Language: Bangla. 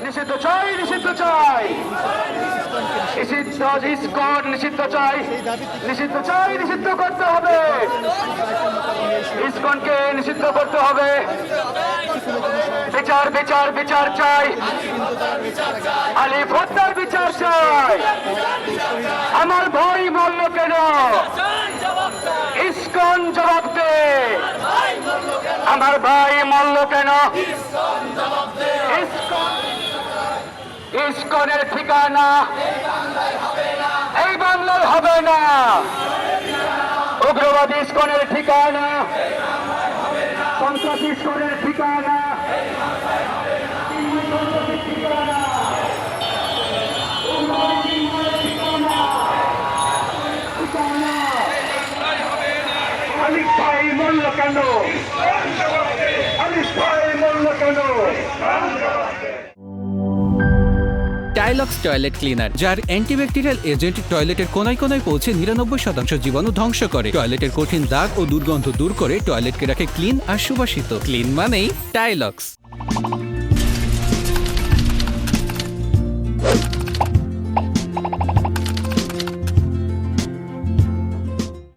নিষিদ্ধ চাই, নিষিদ্ধ চাই, নিষিদ্ধ ইসকন নিষিদ্ধ চাই, নিষিদ্ধ চাই, নিষিদ্ধ করতে হবে, ইসকনকে নিষিদ্ধ করতে হবে। বিচার বিচার বিচার চাই, আলিফ হত্যার বিচার চাই। আমার ভাই মরল কেন? ইসকন জবাব দে। আমার ভাই মরল কেন? ইসকনের ঠিকানা এই বাংলায় হবে না। উগ্রবাদী ইসকনের ঠিকানা, সন্ত্রাসী ইসকনের ঠিকানা, আলিফ ভাই মরল কেন? আলিফ ভাই মরল কেন? টাইলক্স টয়লেট ক্লিনার, যার অ্যান্টিব্যাকটেরিয়াল এজেন্ট টয়লেটের কোনায় কোনায় পৌঁছে ৯৯% জীবাণু ধ্বংস করে, টয়লেটের কঠিন দাগ ও দুর্গন্ধ দূর করে টয়লেটকে রাখে ক্লিন আর সুবাসিত। ক্লিন মানেই টাইলক্স।